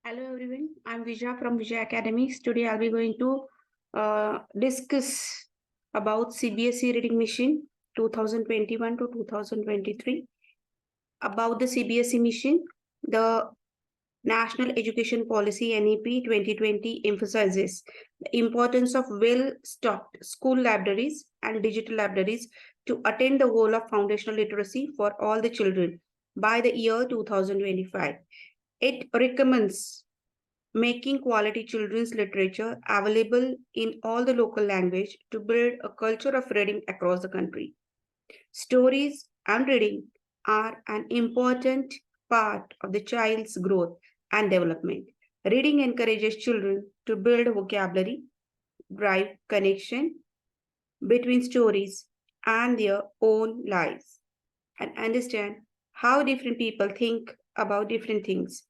Hello everyone, I'm Vijaya from Vijaya Academics. Today I'll be going to discuss about CBSE reading mission 2021 to 2023. About the CBSE mission, the National Education Policy NEP 2020 emphasizes the importance of well-stocked school libraries and digital libraries to attain the goal of foundational literacy for all the children by the year 2025. It recommends making quality children's literature available in all the local language to build a culture of reading across the country. Stories and reading are an important part of the child's growth and development. Reading encourages children to build vocabulary, drive connection between stories and their own lives, and understand how different people think about different things.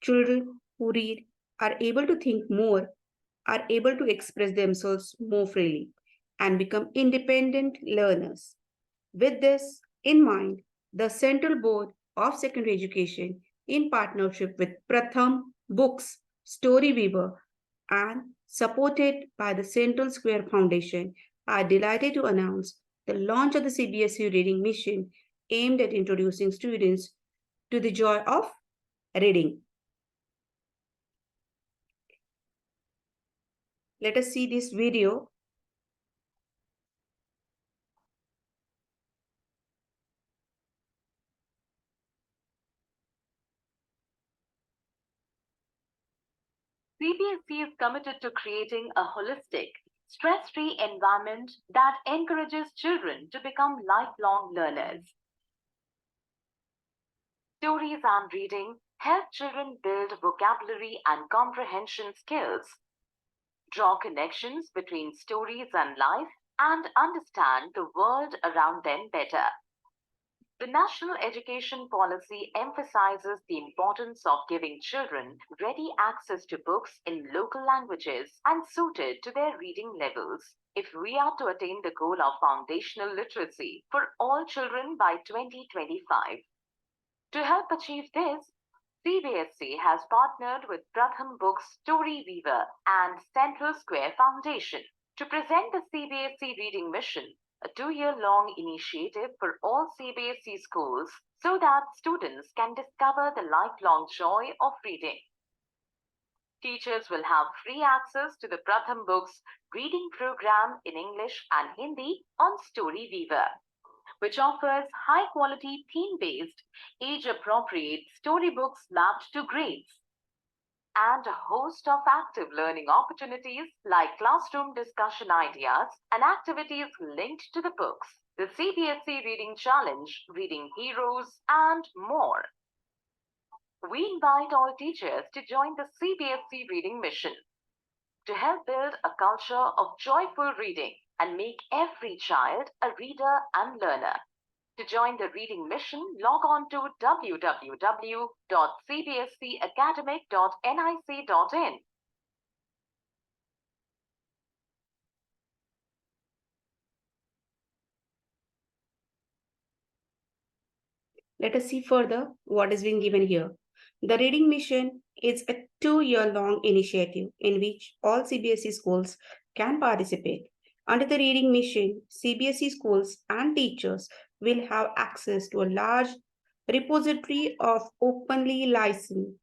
Children who read are able to think more, are able to express themselves more freely, and become independent learners. With this in mind, the Central Board of Secondary Education, in partnership with Pratham Books, Story Weaver, and supported by the Central Square Foundation, are delighted to announce the launch of the CBSE Reading Mission aimed at introducing students to the joy of reading. Let us see this video. CBSE is committed to creating a holistic, stress-free environment that encourages children to become lifelong learners. Stories and reading help children build vocabulary and comprehension skills, draw connections between stories and life, and understand the world around them better. The National Education Policy emphasizes the importance of giving children ready access to books in local languages and suited to their reading levels. If we are to attain the goal of foundational literacy for all children by 2025. To help achieve this, CBSE has partnered with Pratham Books Story Weaver and Central Square Foundation to present the CBSE Reading Mission, a 2-year-long initiative for all CBSE schools so that students can discover the lifelong joy of reading. Teachers will have free access to the Pratham Books reading program in English and Hindi on Story Weaver, which offers high-quality theme-based, age-appropriate storybooks mapped to grades, and a host of active learning opportunities like classroom discussion ideas and activities linked to the books, the CBSE Reading Challenge, Reading Heroes, and more. We invite all teachers to join the CBSE Reading Mission to help build a culture of joyful reading and make every child a reader and learner. To join the reading mission, log on to www.cbseacademic.nic.in. Let us see further what is being given here. The Reading Mission is a 2-year-long initiative in which all CBSE schools can participate. Under the Reading Mission, CBSE schools and teachers will have access to a large repository of openly licensed,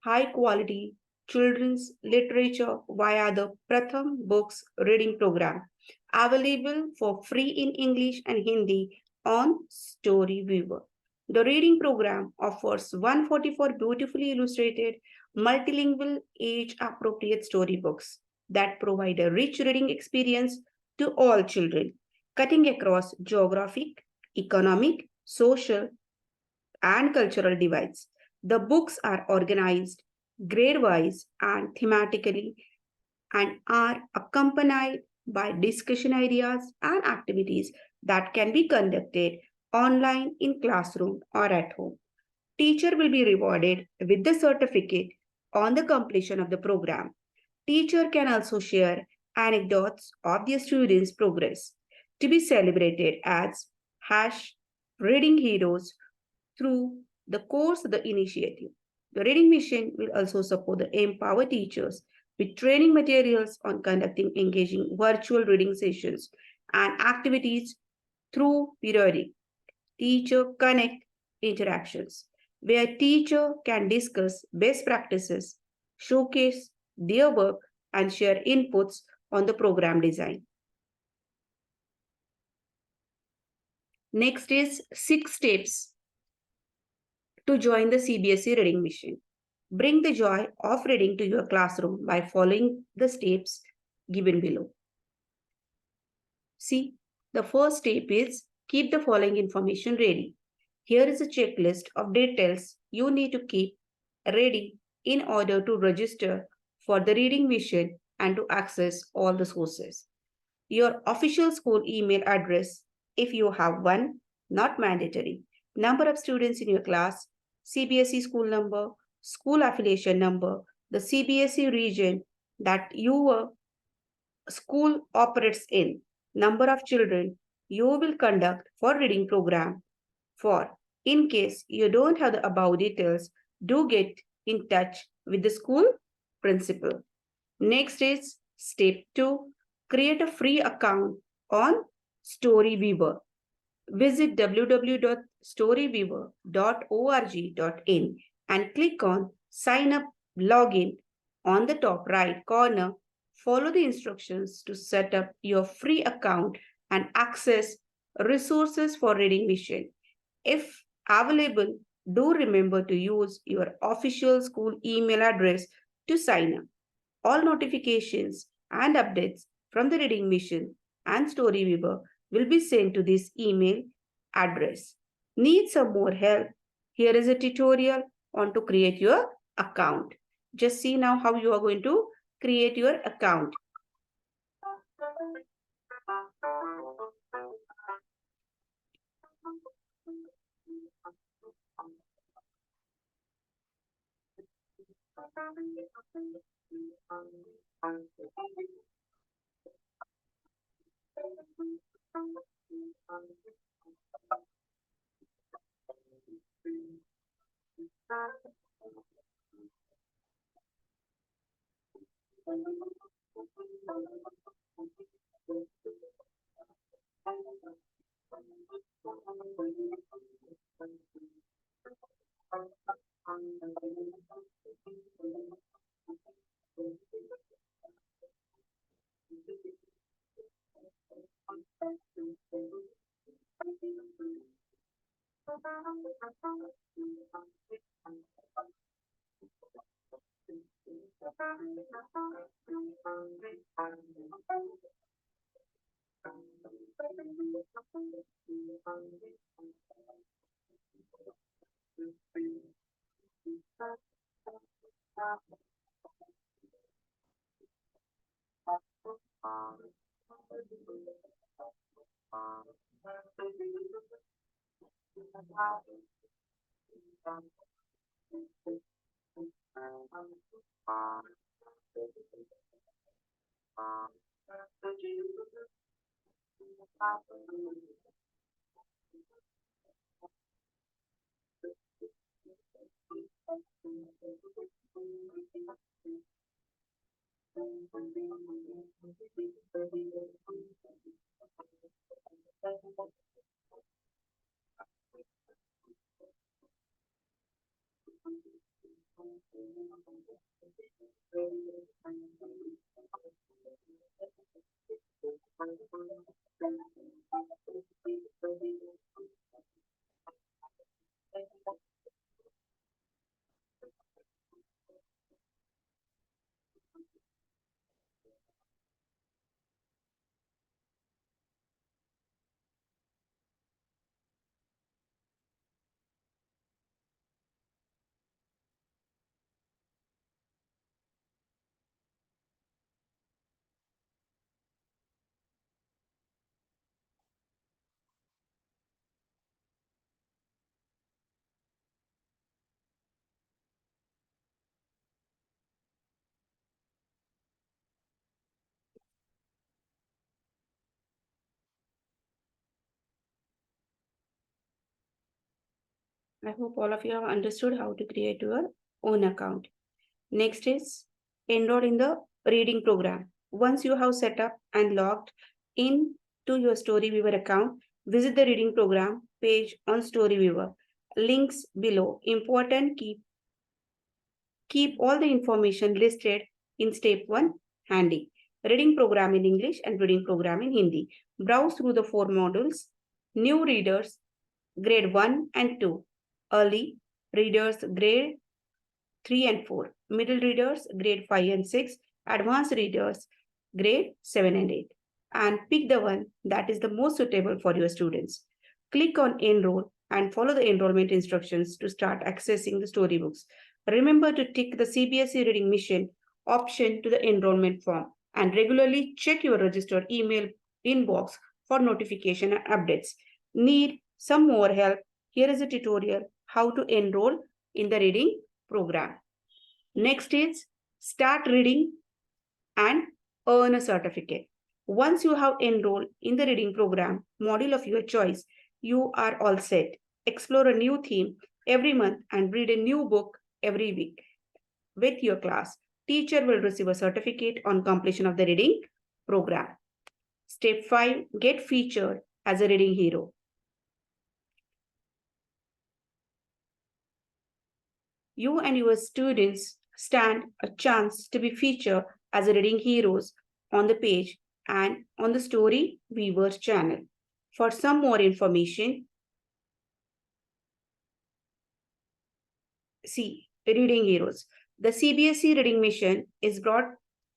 high-quality children's literature via the Pratham Books reading program, available for free in English and Hindi on Story Weaver. The reading program offers 144 beautifully illustrated, multilingual, age-appropriate storybooks that provide a rich reading experience to all children, cutting across geographic, economic, social, and cultural divides. The books are organized grade-wise and thematically and are accompanied by discussion ideas and activities that can be conducted online in classroom or at home. Teacher will be rewarded with the certificate on the completion of the program. Teacher can also share anecdotes of their students' progress to be celebrated as # reading heroes through the course of the initiative. The reading mission will also support the empower teachers with training materials on conducting engaging virtual reading sessions and activities through periodic teacher connect interactions, where teacher can discuss best practices, showcase their work, and share inputs on the program design. Next is 6 steps to join the CBSE reading mission. Bring the joy of reading to your classroom by following the steps given below. See, the first step is keep the following information ready. Here is a checklist of details you need to keep ready in order to register for the reading mission and to access all the sources. Your official school email address, if you have one, not mandatory. Number of students in your class, CBSE school number, school affiliation number, the CBSE region that your school operates in, number of children you will conduct for reading program for. In case you don't have the above details, do get in touch with the school principal. Next is step 2. Create a free account on Storyweaver. Visit www.storyweaver.org.in and click on Sign Up Login on the top right corner. Follow the instructions to set up your free account and access resources for reading mission. If available, do remember to use your official school email address to sign up. All notifications and updates from the reading mission and Storyweaver will be sent to this email address. Need some more help? Here is a tutorial on to create your account. Just see now how you are going to create your account. I hope all of you have understood how to create your own account. Next is enroll in the reading program. Once you have set up and logged in to your Storyweaver account, visit the reading program page on Storyweaver. Links below. Important, keep all the information listed in step 1 handy. Reading program in English and reading program in Hindi. Browse through the 4 modules. New readers, grade 1 and 2. Early readers, grade 3 and 4. Middle readers, grade 5 and 6. Advanced readers, grade 7 and 8. And pick the one that is the most suitable for your students. Click on Enroll and follow the enrollment instructions to start accessing the storybooks. Remember to tick the Cbse Reading Mission option to the enrollment form and regularly check your registered email inbox for notification and updates. Need some more help? Here is a tutorial how to enroll in the reading program. Next is start reading and earn a certificate. Once you have enrolled in the reading program, module of your choice, you are all set. Explore a new theme every month and read a new book every week with your class. Teacher will receive a certificate on completion of the reading program. Step 5, get featured as a reading hero. You and your students stand a chance to be featured as a reading heroes on the page and on the Story Weavers channel. For some more information, see Reading Heroes. The Cbse Reading Mission is brought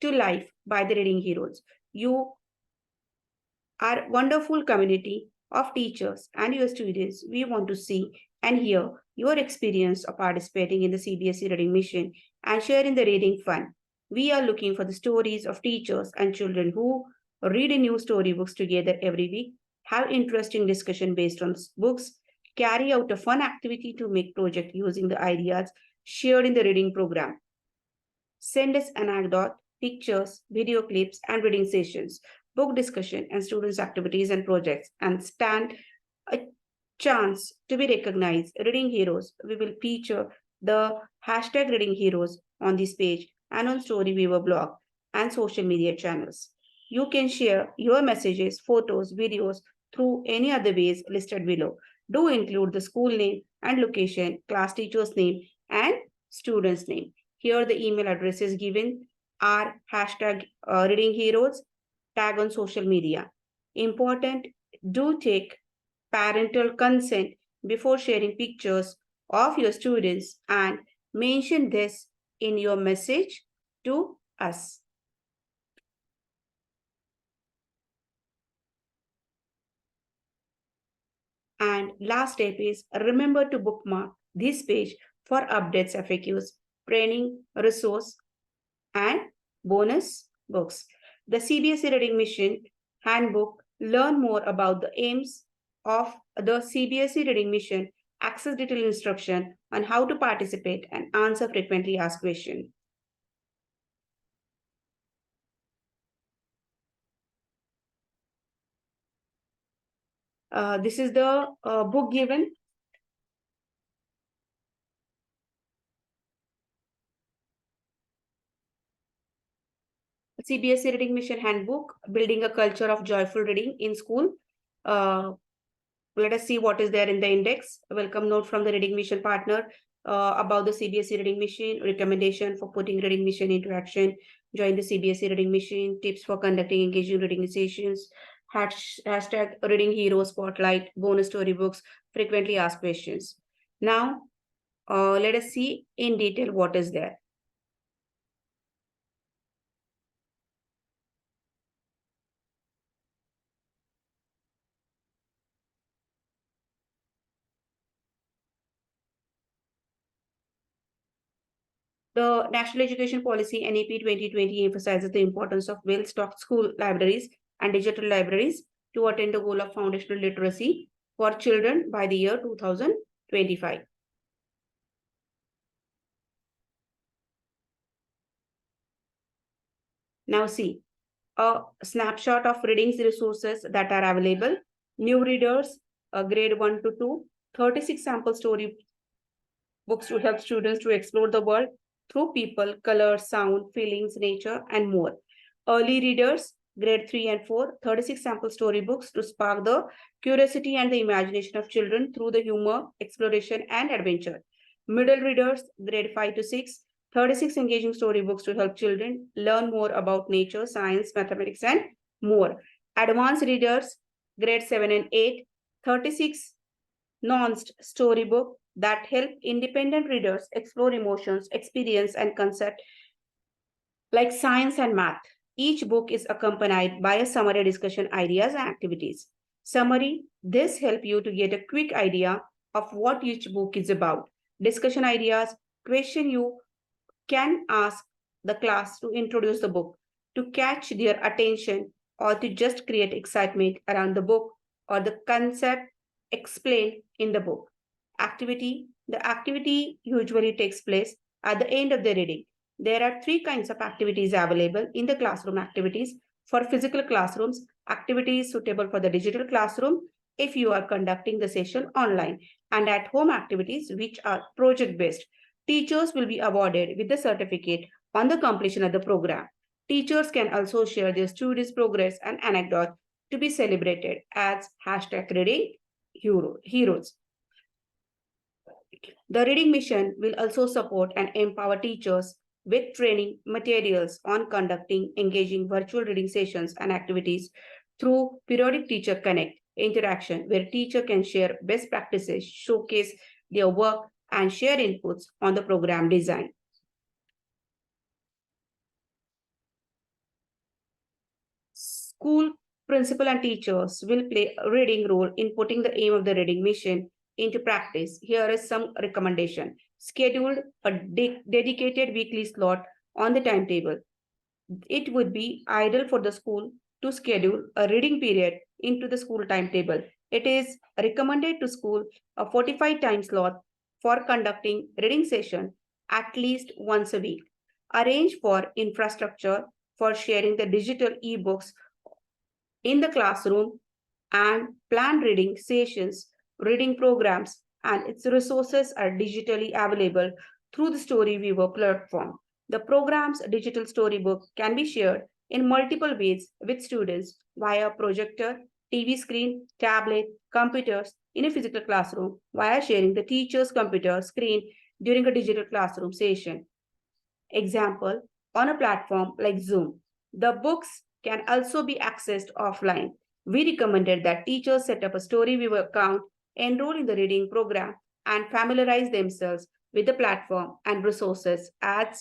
to life by the Reading Heroes. You are wonderful community of teachers and your students. We want to see and hear your experience of participating in the Cbse Reading Mission and sharing the reading fun. We are looking for the stories of teachers and children who read new storybooks together every week, have interesting discussion based on books, carry out a fun activity to make project using the ideas shared in the reading program. Send us an anecdote, pictures, video clips, and reading sessions, book discussion, and students' activities and projects, and stand a chance to be recognized. Reading Heroes. We will feature the hashtag Reading Heroes on this page and on Storyweaver blog and social media channels. You can share your messages, photos, videos through any other ways listed below. Do include the school name and location, class teacher's name, and student's name. Here the email address is given, our hashtag Reading Heroes, tag on social media. Important, do take parental consent before sharing pictures of your students and mention this in your message to us. And last step is remember to bookmark this page for updates, FAQs, training, resource, and bonus books. The Cbse Reading Mission Handbook, learn more about the aims of the Cbse Reading Mission, access detailed instruction on how to participate and answer frequently asked questions. This is the book given. Cbse Reading Mission Handbook, Building a Culture of Joyful Reading in School. Let us see what is there in the index. Welcome note from the Reading Mission partner about the Cbse Reading Mission, recommendation for putting Reading Mission into action, join the Cbse Reading Mission, tips for conducting engaging reading sessions, hashtag Reading Hero Spotlight, bonus storybooks, frequently asked questions. Now, let us see in detail what is there. The National Education Policy NEP 2020 emphasizes the importance of well-stocked school libraries and digital libraries to attain the goal of foundational literacy for children by the year 2025. Now see, a snapshot of readings resources that are available. New readers, grade 1 to 2, 36 sample story books to help students to explore the world through people, color, sound, feelings, nature, and more. Early readers, grade 3 and 4, 36 sample storybooks to spark the curiosity and the imagination of children through the humor, exploration, and adventure. Middle readers, grade 5 to 6, 36 engaging storybooks to help children learn more about nature, science, mathematics, and more. Advanced readers, grade 7 and 8, 36 nuanced storybook that help independent readers explore emotions, experience, and concept like science and math. Each book is accompanied by a summary discussion ideas and activities. Summary, this help you to get a quick idea of what each book is about. Discussion ideas, question you can ask the class to introduce the book, to catch their attention, or to just create excitement around the book or the concept explained in the book. Activity, the activity usually takes place at the end of the reading. There are three kinds of activities available in the classroom activities. For physical classrooms, activities suitable for the digital classroom if you are conducting the session online, and at home activities which are project based. Teachers will be awarded with the certificate on the completion of the program. Teachers can also share their students' progress and anecdotes to be celebrated as hashtag reading heroes. The reading mission will also support and empower teachers with training materials on conducting engaging virtual reading sessions and activities through periodic teacher connect interaction where teacher can share best practices, showcase their work and share inputs on the program design. School principal and teachers will play a reading role in putting the aim of the reading mission into practice. Here is some recommendation. Schedule a dedicated weekly slot on the timetable. It would be ideal for the school to schedule a reading period into the school timetable. It is recommended to school a 45 time slot for conducting reading session at least once a week. Arrange for infrastructure for sharing the digital ebooks in the classroom and plan reading sessions, reading programs, and its resources are digitally available through the Story Viewer platform. The program's digital storybook can be shared in multiple ways with students via projector, TV screen, tablet, computers in a physical classroom via sharing the teacher's computer screen during a digital classroom session. Example, on a platform like Zoom. The books can also be accessed offline. We recommended that teachers set up a Story Viewer account, enroll in the reading program, and familiarize themselves with the platform and resources at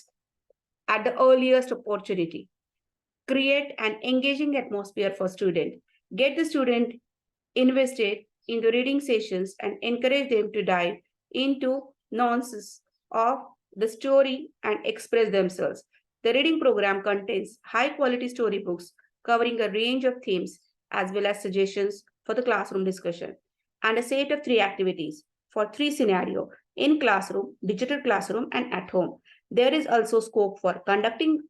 the earliest opportunity. Create an engaging atmosphere for students. Get the student invested in the reading sessions and encourage them to dive into nuances of the story and express themselves. The reading program contains high quality storybooks covering a range of themes as well as suggestions for the classroom discussion and a set of three activities for three scenarios in classroom, digital classroom, and at home. There is also scope for conducting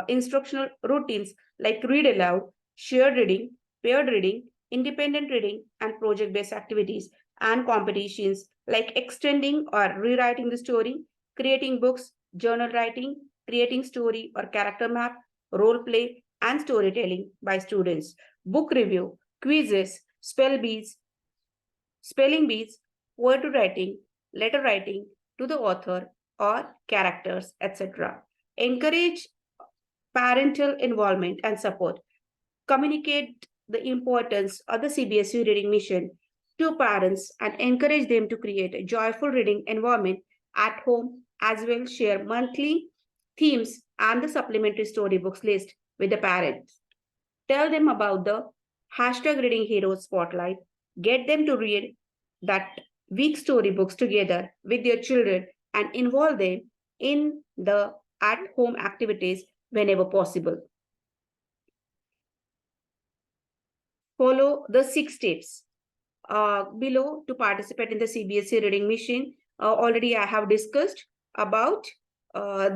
instructional routines like read aloud, shared reading, paired reading, independent reading, and project based activities and competitions like extending or rewriting the story, creating books, journal writing, creating story or character map, role play, and storytelling by students, book review, quizzes, spelling bees, poetry writing, letter writing to the author or characters, etc. Encourage parental involvement and support. Communicate the importance of the CBSE reading mission to parents and encourage them to create a joyful reading environment at home as well share monthly themes and the supplementary storybooks list with the parents. Tell them about the hashtag reading heroes spotlight. Get them to read that week storybooks together with their children and involve them in the at home activities whenever possible. Follow the 6 steps below to participate in the CBSE reading mission. Already I have discussed about all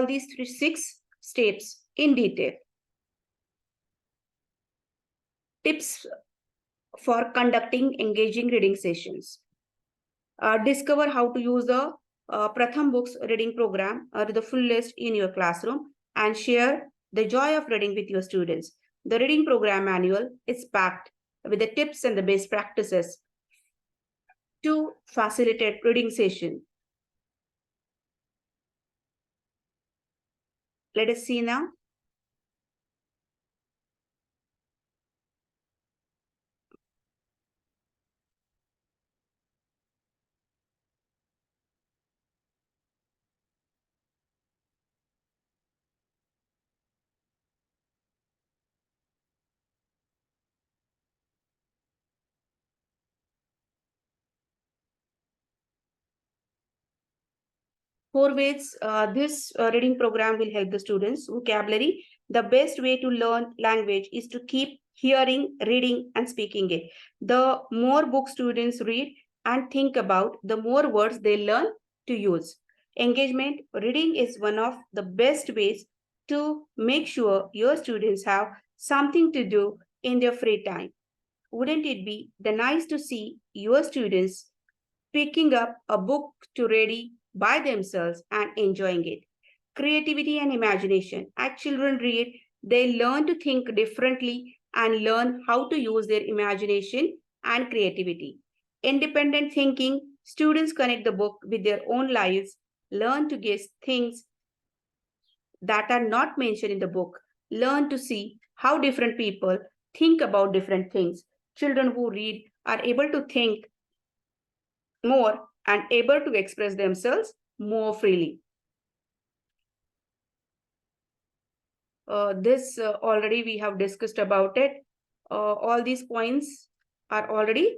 these 6 steps in detail. Tips for conducting engaging reading sessions. Discover how to use the Pratham Books reading program to the fullest in your classroom and share the joy of reading with your students. The reading program manual is packed with the tips and the best practices to facilitate reading session. Let us see now. Four ways this reading program will help the students. Vocabulary. The best way to learn language is to keep hearing, reading, and speaking it. The more books students read and think about, the more words they learn to use. Engagement. Reading is one of the best ways to make sure your students have something to do in their free time. Wouldn't it be nice to see your students picking up a book to read by themselves and enjoying it? Creativity and imagination. As children read, they learn to think differently and learn how to use their imagination and creativity. Independent thinking. Students connect the book with their own lives, learn to guess things that are not mentioned in the book, learn to see how different people think about different things. Children who read are able to think more and able to express themselves more freely. This already we have discussed about it. All these points are already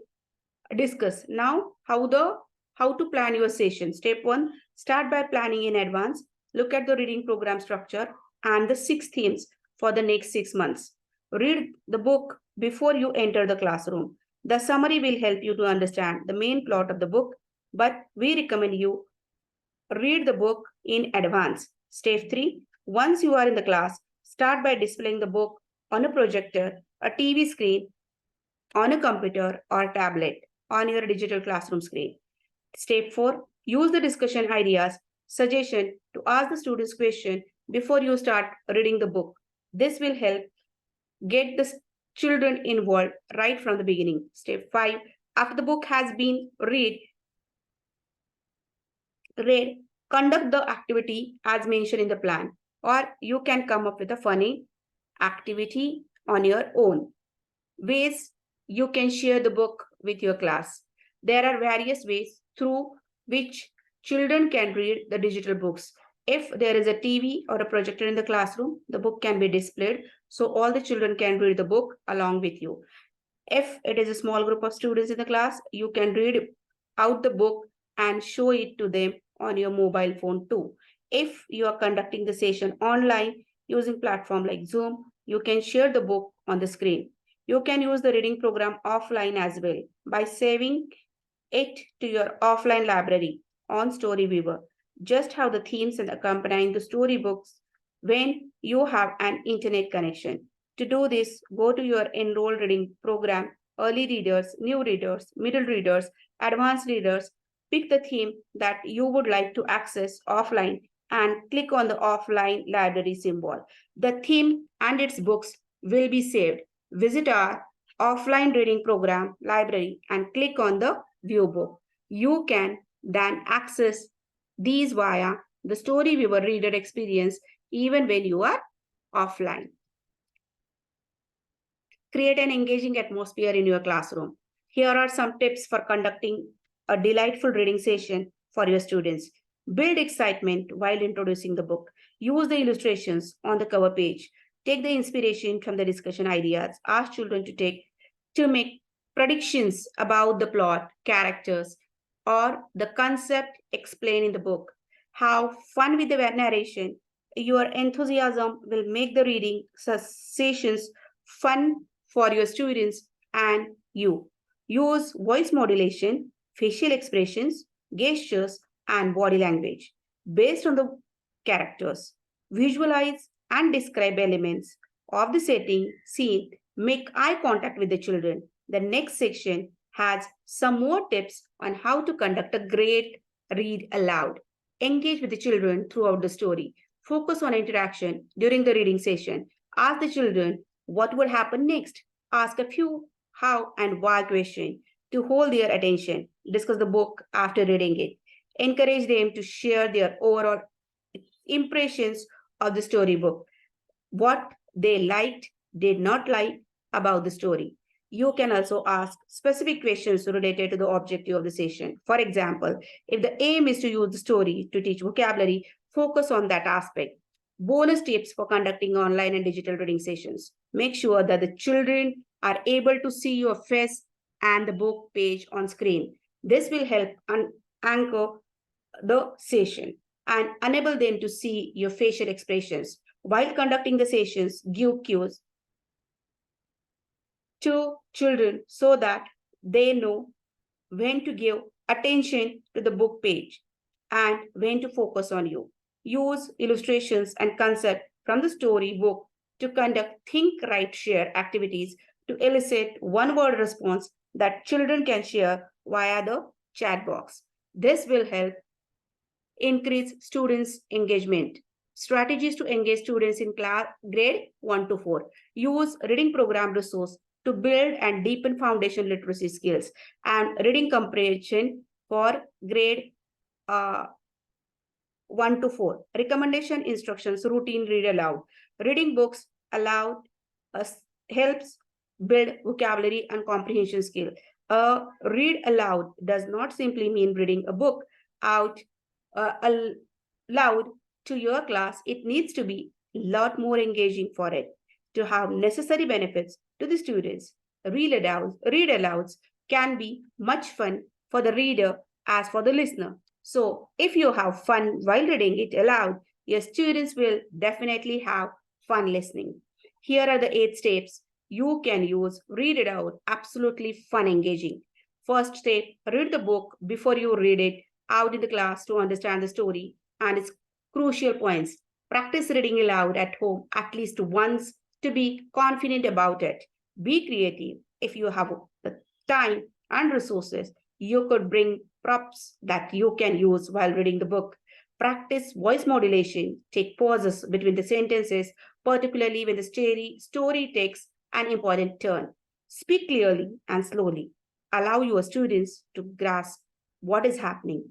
discussed. Now, how to plan your session. Step 1, start by planning in advance. Look at the reading program structure and the 6 themes for the next 6 months. Read the book before you enter the classroom. The summary will help you to understand the main plot of the book, but we recommend you read the book in advance. Step 3, once you are in the class, start by displaying the book on a projector, a TV screen, on a computer or tablet, on your digital classroom screen. Step 4, use the discussion ideas, suggestion to ask the students question before you start reading the book. This will help get the children involved right from the beginning. Step 5, after the book has been read, conduct the activity as mentioned in the plan, or you can come up with a funny activity on your own. Ways you can share the book with your class. There are various ways through which children can read the digital books. If there is a TV or a projector in the classroom, the book can be displayed so all the children can read the book along with you. If it is a small group of students in the class, you can read out the book and show it to them on your mobile phone too. If you are conducting the session online using platform like Zoom, you can share the book on the screen. You can use the reading program offline as well by saving it to your offline library on Story Viewer. Just have the themes and accompanying the storybooks when you have an internet connection. To do this, go to your enrolled reading program, early readers, new readers, middle readers, advanced readers. Pick the theme that you would like to access offline and click on the offline library symbol. The theme and its books will be saved. Visit our offline reading program library and click on the view book. You can then access these via the Story Viewer reader experience even when you are offline. Create an engaging atmosphere in your classroom. Here are some tips for conducting a delightful reading session for your students. Build excitement while introducing the book. Use the illustrations on the cover page. Take the inspiration from the discussion ideas. Ask children to make predictions about the plot, characters, or the concept explained in the book. Have fun with the narration. Your enthusiasm will make the reading sessions fun for your students and you. Use voice modulation, facial expressions, gestures, and body language based on the characters. Visualize and describe elements of the setting, scene, make eye contact with the children. The next section has some more tips on how to conduct a great read aloud. Engage with the children throughout the story. Focus on interaction during the reading session. Ask the children what would happen next. Ask a few how and why questions to hold their attention. Discuss the book after reading it. Encourage them to share their overall impressions of the storybook, what they liked, did not like about the story. You can also ask specific questions related to the objective of the session. For example, if the aim is to use the story to teach vocabulary, focus on that aspect. Bonus tips for conducting online and digital reading sessions. Make sure that the children are able to see your face and the book page on screen. This will help anchor the session and enable them to see your facial expressions. While conducting the sessions, give cues to children so that they know when to give attention to the book page and when to focus on you. Use illustrations and concept from the story book to conduct think, write, share activities to elicit one-word response that children can share via the chat box. This will help increase students' engagement. Strategies to engage students in class grade 1 to 4. Use reading program resource to build and deepen foundation literacy skills and reading comprehension for grade 1 to 4. Recommendation instructions, routine read aloud. Reading books aloud helps build vocabulary and comprehension skill. Read aloud does not simply mean reading a book out aloud to your class. It needs to be a lot more engaging for it to have necessary benefits to the students. Read alouds can be much fun for the reader as for the listener. So if you have fun while reading it aloud, your students will definitely have fun listening. Here are the 8 steps you can use. Read it out. Absolutely fun, engaging. First step, read the book before you read it out in the class to understand the story and its crucial points. Practice reading aloud at home at least once to be confident about it. Be creative. If you have the time and resources, you could bring props that you can use while reading the book. Practice voice modulation. Take pauses between the sentences, particularly when the story takes an important turn. Speak clearly and slowly. Allow your students to grasp what is happening.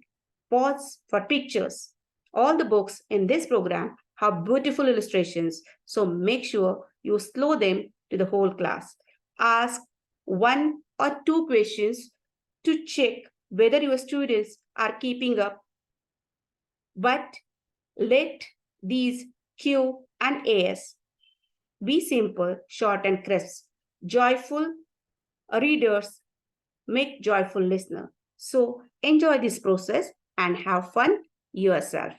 Pause for pictures. All the books in this program have beautiful illustrations, so make sure you slow them to the whole class. Ask 1 or 2 questions to check whether your students are keeping up, but let these Q and As be simple, short, and crisp. Joyful readers make joyful listener. So enjoy this process and have fun yourself.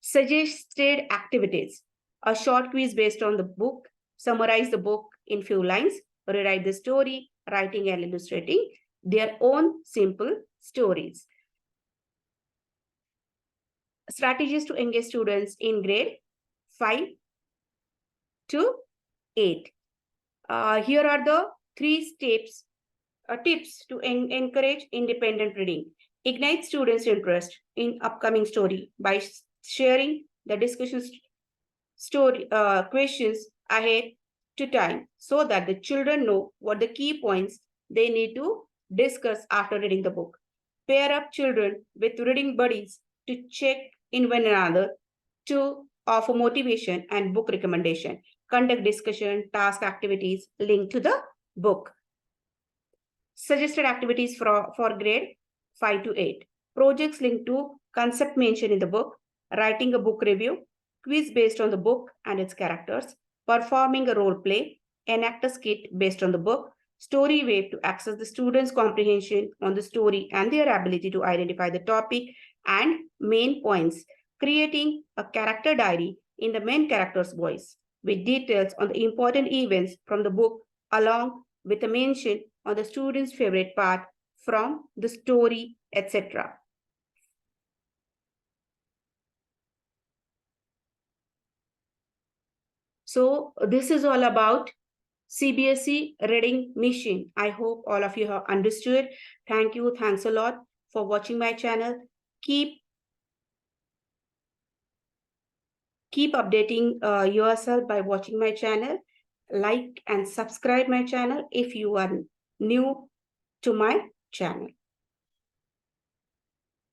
Suggested activities. A short quiz based on the book. Summarize the book in few lines. Rewrite the story, writing and illustrating their own simple stories. Strategies to engage students in grade 5 to 8. Here are the 3 steps, tips to encourage independent reading. Ignite students' interest in upcoming story by sharing the discussion story questions ahead to time so that the children know what the key points they need to discuss after reading the book. Pair up children with reading buddies to check in one another to offer motivation and book recommendation. Conduct discussion, task activities linked to the book. Suggested activities for grade 5 to 8. Projects linked to concept mentioned in the book, writing a book review, quiz based on the book and its characters, performing a role play, enact a skit based on the book, story wave to access the students' comprehension on the story and their ability to identify the topic and main points, creating a character diary in the main character's voice with details on the important events from the book along with a mention on the student's favorite part from the story, etc. So this is all about CBSE reading machine. I hope all of you have understood. Thank you. Thanks a lot for watching my channel. Keep updating yourself by watching my channel. Like and subscribe my channel if you are new to my channel.